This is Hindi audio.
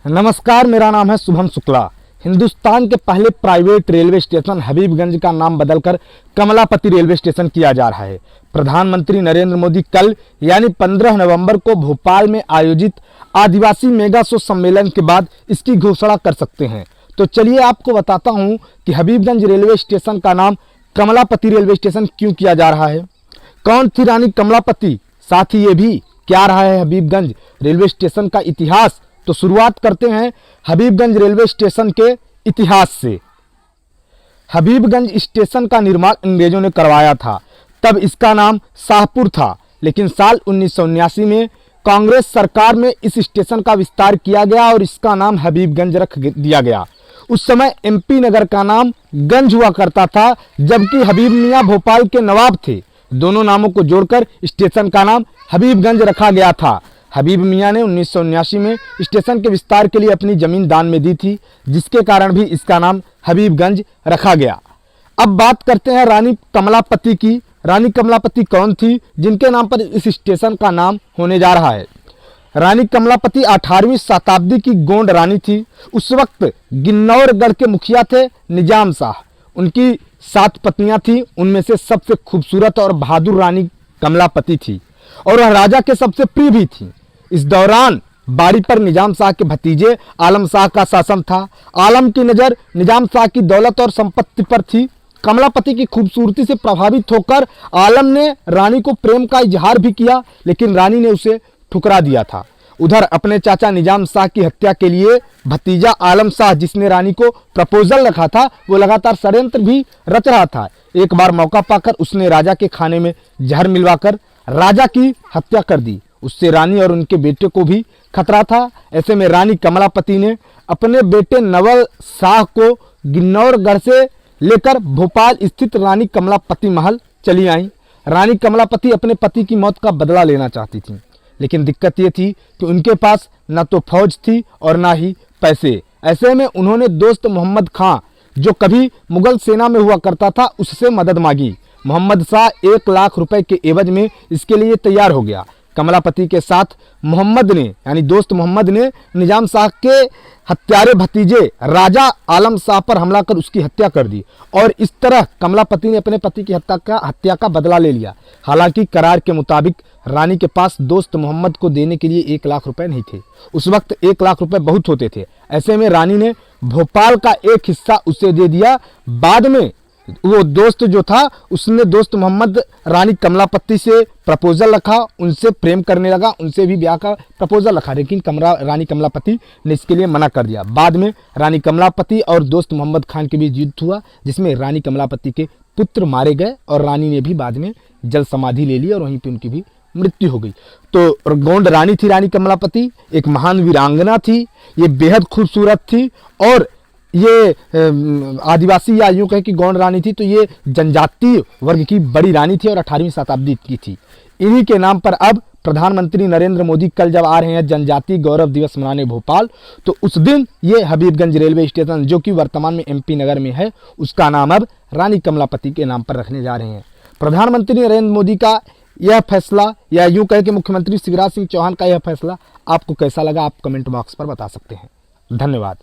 नमस्कार, मेरा नाम है शुभम शुक्ला। हिंदुस्तान के पहले प्राइवेट रेलवे स्टेशन हबीबगंज का नाम बदलकर कमलापति रेलवे स्टेशन किया जा रहा है। प्रधानमंत्री नरेंद्र मोदी कल यानी 15 नवंबर को भोपाल में आयोजित आदिवासी मेगा शो सम्मेलन के बाद इसकी घोषणा कर सकते हैं। तो चलिए आपको बताता हूं कि हबीबगंज रेलवे स्टेशन का नाम कमलापति रेलवे स्टेशन क्यों किया जा रहा है, कौन थी रानी कमलापति, साथ ही ये भी क्या रहा है हबीबगंज रेलवे स्टेशन का इतिहास। तो शुरुआत करते हैं हबीबगंज रेलवे स्टेशन के इतिहास से। हबीबगंज स्टेशन का निर्माण अंग्रेजों ने करवाया था, तब इसका नाम शाहपुर था, लेकिन साल 1979 में कांग्रेस सरकार में इस स्टेशन का विस्तार किया गया और इसका नाम हबीबगंज रख दिया गया। उस समय एमपी नगर का नाम गंज हुआ करता था, जबकि हबीब मियाँ भोपाल के नवाब थे। दोनों नामों को जोड़कर स्टेशन का नाम हबीबगंज रखा गया था। हबीब मियाँ ने 1979 में स्टेशन के विस्तार के लिए अपनी जमीन दान में दी थी, जिसके कारण भी इसका नाम हबीबगंज रखा गया। अब बात करते हैं रानी कमलापति की। रानी कमलापति कौन थी जिनके नाम पर इस स्टेशन का नाम होने जा रहा है। रानी कमलापति 18वीं शताब्दी की गोंड रानी थी। उस वक्त गिन्नौरगढ़ के मुखिया थे निजाम शाह। उनकी 7 पत्नियां थी, उनमें से सबसे खूबसूरत और बहादुर रानी कमलापति थी और वह राजा के सबसे प्रिय भी थी। इस दौरान बारी पर निजाम शाह के भतीजे आलम शाह का शासन था। आलम की नज़र निजाम शाह की दौलत और संपत्ति पर थी। कमलापति की खूबसूरती से प्रभावित होकर आलम ने रानी को प्रेम का इजहार भी किया, लेकिन रानी ने उसे ठुकरा दिया था। उधर अपने चाचा निजाम शाह की हत्या के लिए भतीजा आलम शाह, जिसने रानी को प्रपोजल रखा था, वो लगातार षड्यंत्र भी रच रहा था। एक बार मौका पाकर उसने राजा के खाने में जहर मिलवाकर राजा की हत्या कर दी। उससे रानी और उनके बेटे को भी खतरा था। ऐसे में रानी कमलापति ने अपने बेटे नवल शाह को गिन्नौरगढ़ से लेकर भोपाल स्थित रानी कमलापति महल चली आई। रानी कमलापति अपने पति की मौत का बदला लेना चाहती थी, लेकिन दिक्कत ये थी कि उनके पास न तो फौज थी और ना ही पैसे। ऐसे में उन्होंने दोस्त मोहम्मद खां, जो कभी मुगल सेना में हुआ करता था, उससे मदद मांगी। मोहम्मद शाह 1 लाख रुपए के एवज में इसके लिए तैयार हो गया। कमलापति के साथ मोहम्मद ने यानी दोस्त मोहम्मद ने निजाम शाह के हत्यारे भतीजे राजा आलम शाह पर हमला कर उसकी हत्या कर दी और इस तरह कमलापति ने अपने पति की हत्या का बदला ले लिया। हालांकि करार के मुताबिक रानी के पास दोस्त मोहम्मद को देने के लिए 1 लाख रुपए नहीं थे। उस वक्त 1 लाख रुपए बहुत होते थे। ऐसे में रानी ने भोपाल का एक हिस्सा उसे दे दिया। बाद में वो दोस्त जो था, उसने दोस्त मोहम्मद रानी कमलापति से प्रपोजल रखा, उनसे प्रेम करने लगा, उनसे भी ब्याह का प्रपोजल रखा, लेकिन रानी कमलापति ने इसके लिए मना कर दिया। बाद में रानी कमलापति और दोस्त मोहम्मद खान के बीच युद्ध हुआ, जिसमें रानी कमलापति के पुत्र मारे गए और रानी ने भी बाद में जल समाधि ले ली और वहीं पर उनकी भी मृत्यु हो गई। तो गोंड रानी थी रानी कमलापति, एक महान वीरांगना थी। ये बेहद खूबसूरत थी और ये आदिवासी या यूँ कहें कि गौंड रानी थी, तो ये जनजातीय वर्ग की बड़ी रानी थी और 18वीं शताब्दी की थी। इन्हीं के नाम पर अब प्रधानमंत्री नरेंद्र मोदी कल जब आ रहे हैं जनजातीय गौरव दिवस मनाने भोपाल, तो उस दिन ये हबीबगंज रेलवे स्टेशन, जो कि वर्तमान में एमपी नगर में है, उसका नाम अब रानी कमलापति के नाम पर रखने जा रहे हैं। प्रधानमंत्री नरेंद्र मोदी का यह फैसला या यूँ कहें कि मुख्यमंत्री शिवराज सिंह चौहान का यह फैसला आपको कैसा लगा, आप कमेंट बॉक्स पर बता सकते हैं। धन्यवाद।